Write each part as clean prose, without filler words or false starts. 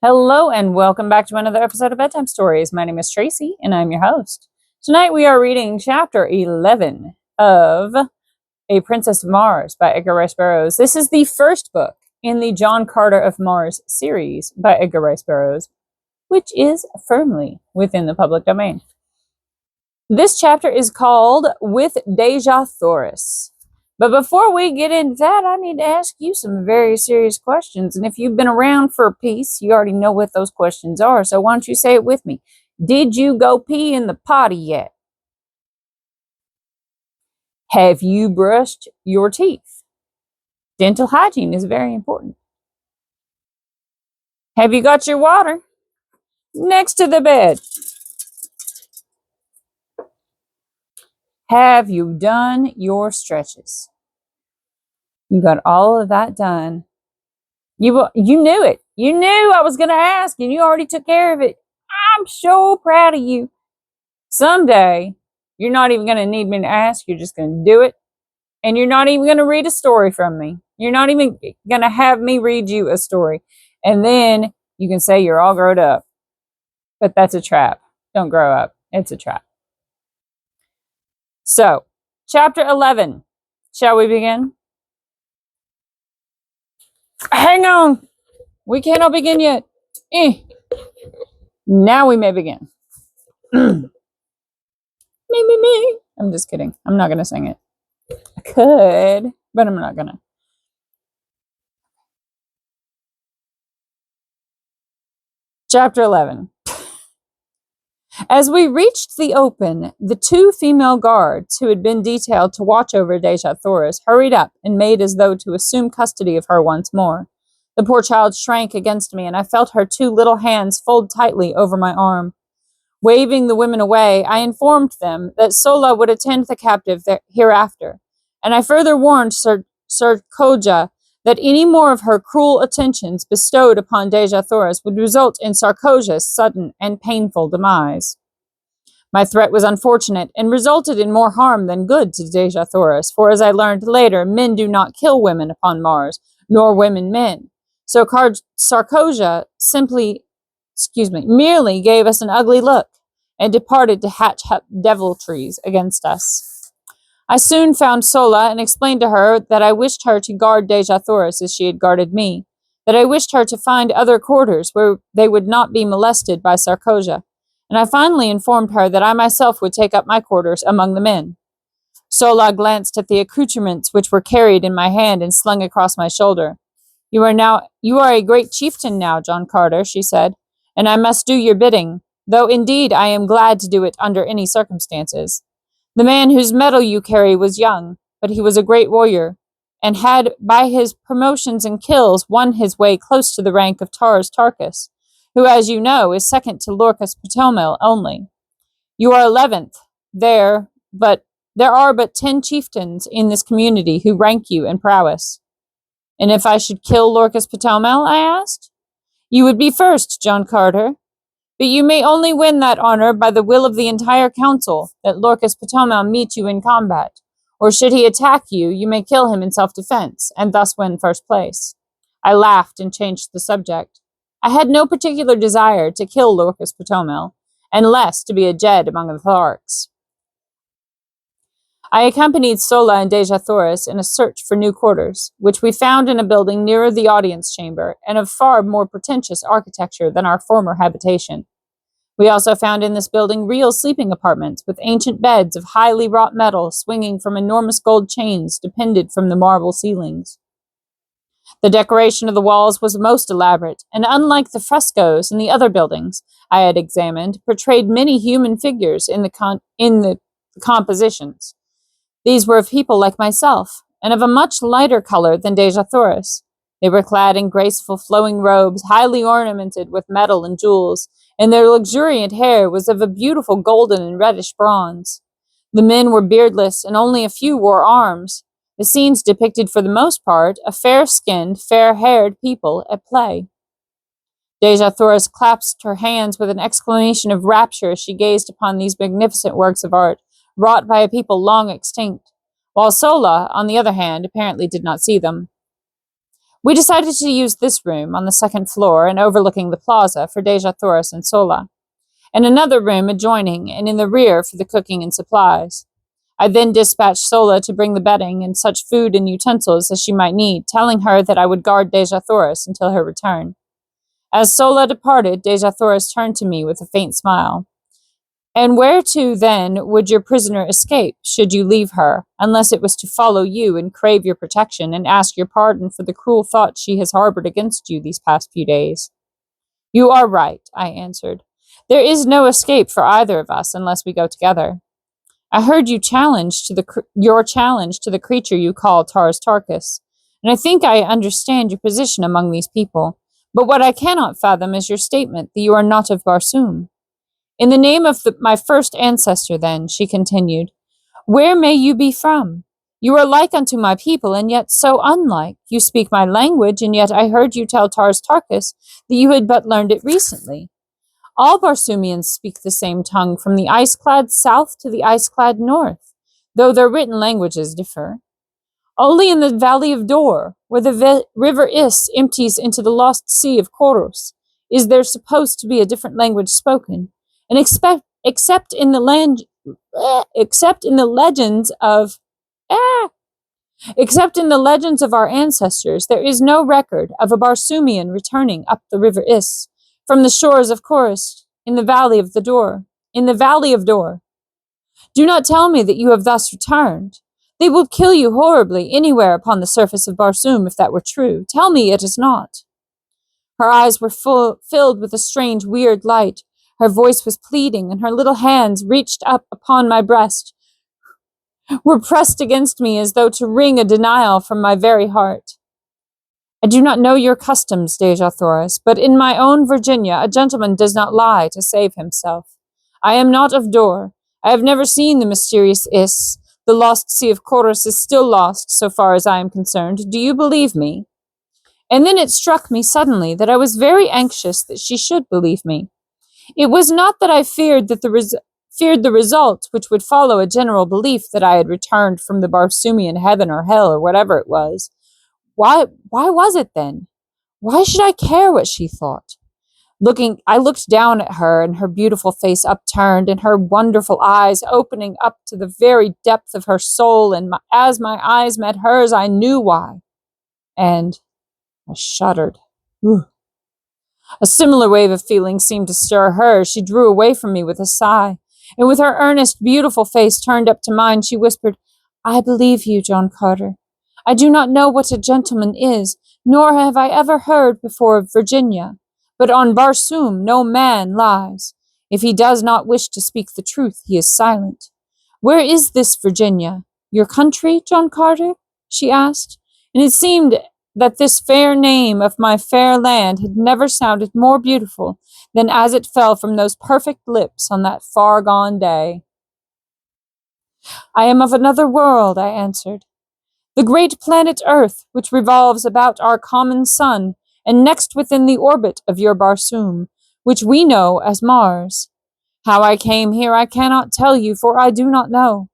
Hello and welcome back to another episode of Bedtime Stories. My name is Tracy and I'm your host. Tonight we are reading chapter 11 of A Princess of Mars by Edgar Rice Burroughs. This is the first book in the John Carter of Mars series by Edgar Rice Burroughs, which is firmly within the public domain. This chapter is called With Dejah Thoris. But before we get into that, I need to ask you some very serious questions. And if you've been around for a piece, you already know what those questions are. So why don't you say it with me? Did you go pee in the potty yet? Have you brushed your teeth? Dental hygiene is very important. Have you got your water next to the bed? Have you done your stretches? You got all of that done. You knew it. You knew I was going to ask, and you already took care of it. I'm so proud of you. Someday, you're not even going to need me to ask. You're just going to do it. And you're not even going to read a story from me. You're not even going to have me read you a story. And then you can say you're all grown up. But that's a trap. Don't grow up. It's a trap. So, chapter 11. Shall we begin? Hang on. We cannot begin yet. Now we may begin. Me. I'm just kidding. I'm not going to sing it. I could, but I'm not going to. Chapter 11. As we reached the open, the two female guards who had been detailed to watch over Dejah Thoris hurried up and made as though to assume custody of her once more. The poor child shrank against me, and I felt her two little hands fold tightly over my arm. Waving the women away, I informed them that Sola would attend the captive hereafter, and I further warned Sir Koja that any more of her cruel attentions bestowed upon Dejah Thoris would result in Sarkoja's sudden and painful demise. My threat was unfortunate and resulted in more harm than good to Dejah Thoris, for as I learned later, men do not kill women upon Mars, nor women men. So Sarkoja merely gave us an ugly look and departed to hatch deviltries against us. I soon found Sola and explained to her that I wished her to guard Dejah Thoris as she had guarded me, that I wished her to find other quarters where they would not be molested by Sarkoja, and I finally informed her that I myself would take up my quarters among the men. Sola glanced at the accoutrements which were carried in my hand and slung across my shoulder. You are a great chieftain now, John Carter, she said, and I must do your bidding, though indeed I am glad to do it under any circumstances. The man whose medal you carry was young, but he was a great warrior, and had, by his promotions and kills, won his way close to the rank of Taurus Tarkus, who, as you know, is second to Lorcas Potomel only. You are 11th there, but there are but 10 chieftains in this community who rank you in prowess. And if I should kill Lorcas Potomel, I asked? You would be first, John Carter. But you may only win that honor by the will of the entire council, that Lorcas Potomel meet you in combat. Or should he attack you, you may kill him in self-defense, and thus win first place. I laughed and changed the subject. I had no particular desire to kill Lorcas Potomel, and less to be a Jed among the Tharks. I accompanied Sola and Dejah Thoris in a search for new quarters, which we found in a building nearer the audience chamber and of far more pretentious architecture than our former habitation. We also found in this building real sleeping apartments with ancient beds of highly wrought metal swinging from enormous gold chains depended from the marble ceilings. The decoration of the walls was most elaborate, and unlike the frescoes in the other buildings I had examined, portrayed many human figures in the compositions. These were of people like myself, and of a much lighter color than Dejah Thoris. They were clad in graceful flowing robes, highly ornamented with metal and jewels, and their luxuriant hair was of a beautiful golden and reddish bronze. The men were beardless, and only a few wore arms. The scenes depicted for the most part a fair-skinned, fair-haired people at play. Dejah Thoris clasped her hands with an exclamation of rapture as she gazed upon these magnificent works of art, wrought by a people long extinct, while Sola, on the other hand, apparently did not see them. We decided to use this room on the second floor and overlooking the plaza for Dejah Thoris and Sola, and another room adjoining and in the rear for the cooking and supplies. I then dispatched Sola to bring the bedding and such food and utensils as she might need, telling her that I would guard Dejah Thoris until her return. As Sola departed, Dejah Thoris turned to me with a faint smile. And where to, then, would your prisoner escape, should you leave her, unless it was to follow you and crave your protection and ask your pardon for the cruel thoughts she has harbored against you these past few days? You are right, I answered. There is no escape for either of us unless we go together. I heard your challenge to the creature you call Taurus Tarkus, and I think I understand your position among these people, but what I cannot fathom is your statement that you are not of Barsoom. In the name of my first ancestor, then, she continued, where may you be from? You are like unto my people, and yet so unlike. You speak my language, and yet I heard you tell Taurus Tarkus that you had but learned it recently. All Barsoomians speak the same tongue from the ice-clad south to the ice-clad north, though their written languages differ. Only in the valley of Dor, where the river Is empties into the lost sea of Koros, is there supposed to be a different language spoken, and except in the legends of our ancestors, there is no record of a Barsoomian returning up the river Is from the shores of Koros in the valley of Dor. Do not tell me that you have thus returned. They will kill you horribly anywhere upon the surface of Barsoom if that were true. Tell me it is not. Her eyes were filled with a strange, weird light. Her voice was pleading, and her little hands, reached up upon my breast, were pressed against me as though to wring a denial from my very heart. I do not know your customs, Dejah Thoris, but in my own Virginia a gentleman does not lie to save himself. I am not of Dor. I have never seen the mysterious Is. The lost sea of Koros is still lost, so far as I am concerned. Do you believe me? And then it struck me suddenly that I was very anxious that she should believe me. It was not that I feared the result which would follow a general belief that I had returned from the Barsoomian heaven or hell or whatever it was. Why was it then? Why should I care what she thought? I looked down at her, and her beautiful face upturned, and her wonderful eyes opening up to the very depth of her soul, and as my eyes met hers, I knew why. And I shuddered. Ooh. A similar wave of feeling seemed to stir her. She drew away from me with a sigh, and with her earnest, beautiful face turned up to mine, she whispered, I believe you, John Carter. I do not know what a gentleman is, nor have I ever heard before of Virginia. But on Barsoom no man lies. If he does not wish to speak the truth, he is silent. Where is this Virginia? Your country, John Carter? She asked, and it seemed that this fair name of my fair land had never sounded more beautiful than as it fell from those perfect lips on that far-gone day. I am of another world, I answered. The great planet Earth, which revolves about our common sun, and next within the orbit of your Barsoom, which we know as Mars. How I came here I cannot tell you, for I do not know.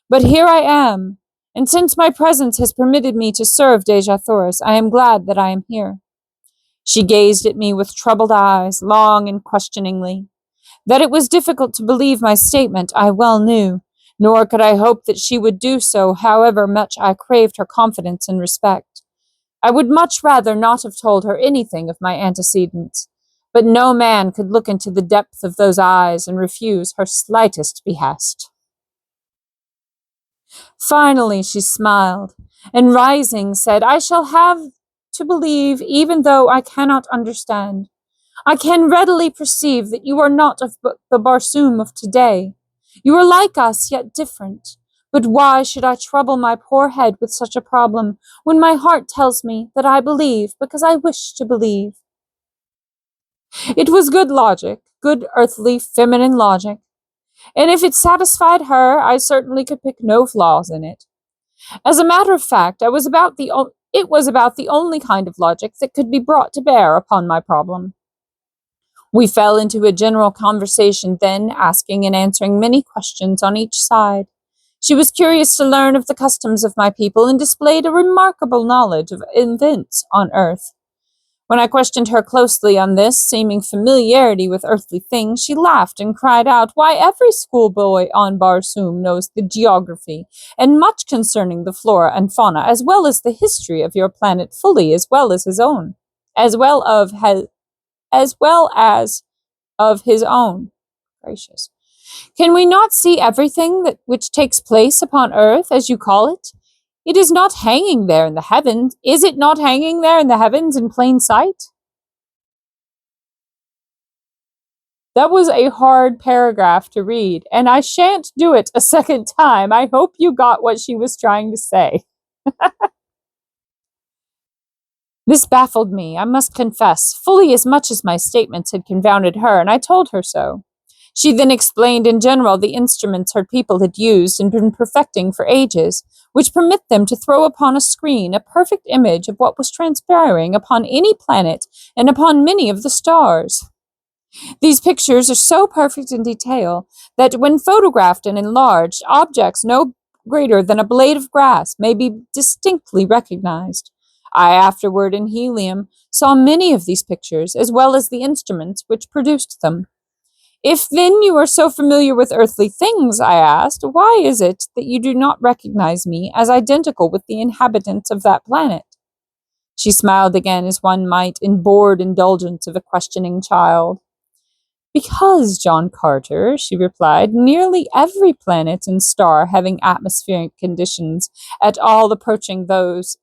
But here I am, and since my presence has permitted me to serve Dejah Thoris, I am glad that I am here. She gazed at me with troubled eyes, long and questioningly. That it was difficult to believe my statement, I well knew, nor could I hope that she would do so, however much I craved her confidence and respect. I would much rather not have told her anything of my antecedents, but no man could look into the depth of those eyes and refuse her slightest behest. Finally she smiled, and rising said, I shall have to believe even though I cannot understand. I can readily perceive that you are not of the Barsoom of today. You are like us, yet different. But why should I trouble my poor head with such a problem, when my heart tells me that I believe because I wish to believe? It was good logic, good earthly, feminine logic, and if it satisfied her, I certainly could pick no flaws in it. As a matter of fact, it was about the only kind of logic that could be brought to bear upon my problem. We fell into a general conversation then, asking and answering many questions on each side. She was curious to learn of the customs of my people and displayed a remarkable knowledge of events on earth. When I questioned her closely on this seeming familiarity with earthly things, she laughed and cried out, "Why, every schoolboy on Barsoom knows the geography, and much concerning the flora and fauna, as well as the history of your planet fully, as well as his own, as well as of his own." Gracious. Can we not see everything which takes place upon earth, as you call it? It is not hanging there in the heavens. Is it not hanging there in the heavens in plain sight? That was a hard paragraph to read, and I shan't do it a second time. I hope you got what she was trying to say. This baffled me, I must confess, fully as much as my statements had confounded her, and I told her so. She then explained in general the instruments her people had used and been perfecting for ages, which permit them to throw upon a screen a perfect image of what was transpiring upon any planet and upon many of the stars. These pictures are so perfect in detail that when photographed and enlarged, objects no greater than a blade of grass may be distinctly recognized. I afterward in Helium saw many of these pictures, as well as the instruments which produced them. If then you are so familiar with earthly things, I asked, why is it that you do not recognize me as identical with the inhabitants of that planet? She smiled again as one might in bored indulgence of a questioning child. Because, John Carter, she replied, nearly every planet and star having atmospheric conditions at all approaching those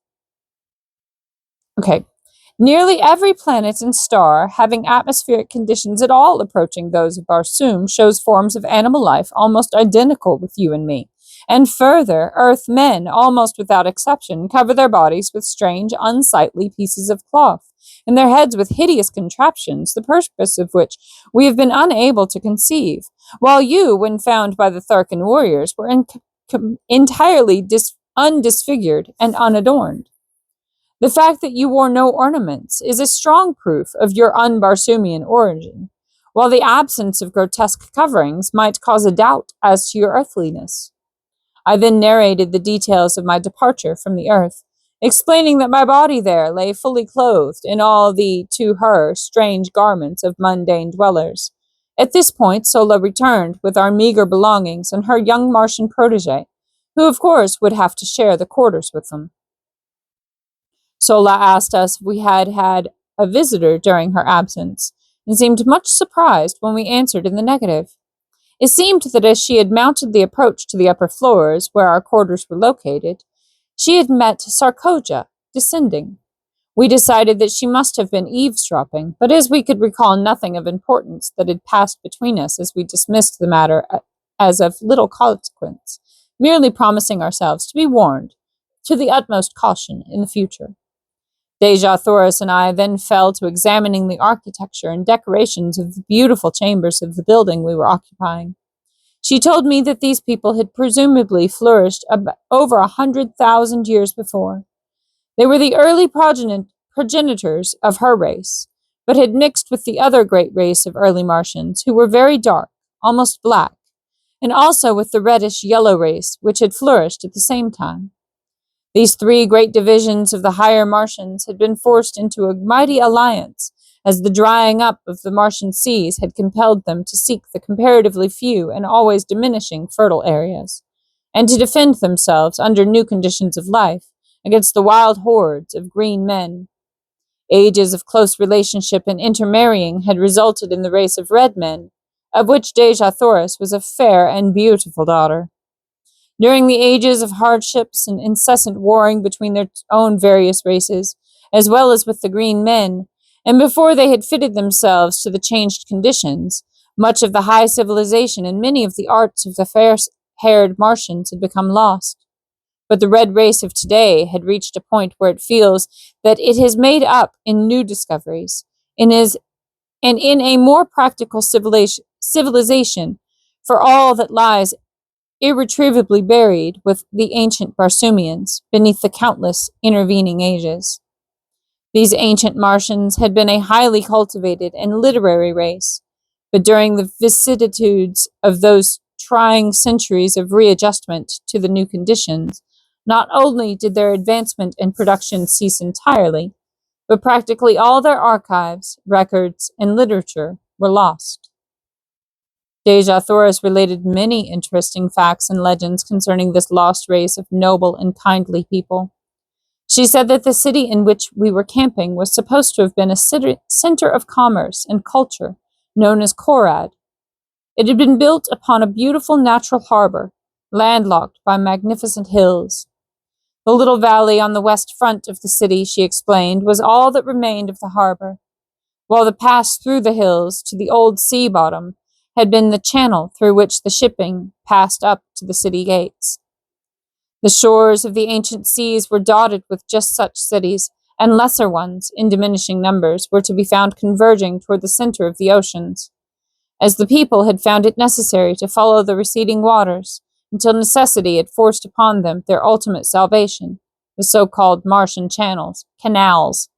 Nearly every planet and star having atmospheric conditions at all approaching those of Barsoom shows forms of animal life almost identical with you and me. And further, Earth men, almost without exception, cover their bodies with strange, unsightly pieces of cloth, and their heads with hideous contraptions, the purpose of which we have been unable to conceive, while you, when found by the Tharkan warriors, were entirely undisfigured and unadorned. The fact that you wore no ornaments is a strong proof of your un-Barsoomian origin, while the absence of grotesque coverings might cause a doubt as to your earthliness. I then narrated the details of my departure from the earth, explaining that my body there lay fully clothed in all the, to her, strange garments of mundane dwellers. At this point, Sola returned with our meager belongings and her young Martian protege, who of course would have to share the quarters with them. Sola asked us if we had had a visitor during her absence, and seemed much surprised when we answered in the negative. It seemed that as she had mounted the approach to the upper floors, where our quarters were located, she had met Sarkoja, descending. We decided that she must have been eavesdropping, but as we could recall nothing of importance that had passed between us, as we dismissed the matter as of little consequence, merely promising ourselves to be warned to the utmost caution in the future. Dejah Thoris and I then fell to examining the architecture and decorations of the beautiful chambers of the building we were occupying. She told me that these people had presumably flourished over 100,000 years before. They were the early progenitors of her race, but had mixed with the other great race of early Martians, who were very dark, almost black, and also with the reddish-yellow race, which had flourished at the same time. These three great divisions of the higher Martians had been forced into a mighty alliance, as the drying up of the Martian seas had compelled them to seek the comparatively few and always diminishing fertile areas, and to defend themselves under new conditions of life against the wild hordes of green men. Ages of close relationship and intermarrying had resulted in the race of red men, of which Dejah Thoris was a fair and beautiful daughter. During the ages of hardships and incessant warring between their own various races, as well as with the green men, and before they had fitted themselves to the changed conditions, much of the high civilization and many of the arts of the fair-haired Martians had become lost. But the red race of today had reached a point where it feels that it has made up in new discoveries, and in a more practical civilization for all that lies irretrievably buried with the ancient Barsoomians beneath the countless intervening ages. These ancient Martians had been a highly cultivated and literary race, but during the vicissitudes of those trying centuries of readjustment to the new conditions, not only did their advancement and production cease entirely, but practically all their archives, records, and literature were lost. Dejah Thoris related many interesting facts and legends concerning this lost race of noble and kindly people. She said that the city in which we were camping was supposed to have been a center of commerce and culture, known as Korad. It had been built upon a beautiful natural harbor, landlocked by magnificent hills. The little valley on the west front of the city, she explained, was all that remained of the harbor, while the pass through the hills to the old sea bottom had been the channel through which the shipping passed up to the city gates. The shores of the ancient seas were dotted with just such cities, and lesser ones, in diminishing numbers, were to be found converging toward the center of the oceans, as the people had found it necessary to follow the receding waters until necessity had forced upon them their ultimate salvation, the so-called Martian canals.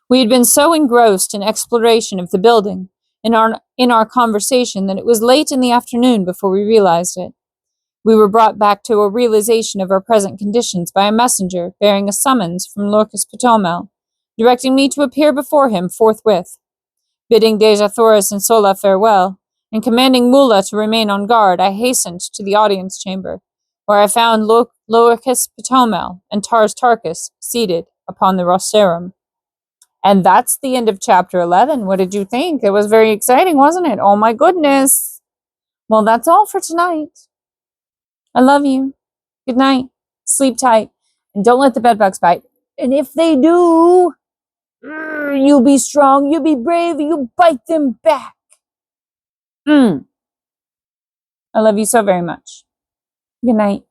We had been so engrossed in exploration of the building in our conversation that it was late in the afternoon before we realized it. We were brought back to a realization of our present conditions by a messenger bearing a summons from Lorcas Potomel, directing me to appear before him forthwith. Bidding Dejah Thoris and Sola farewell, and commanding Mula to remain on guard, I hastened to the audience chamber, where I found Lorcas Potomel and Tars Tarkas seated upon the rostrum. And that's the end of chapter 11. What did you think? It was very exciting, wasn't it? Oh my goodness. Well, that's all for tonight. I love you. Good night. Sleep tight. And don't let the bedbugs bite. And if they do, you be strong, you be brave, you bite them back. I love you so very much. Good night.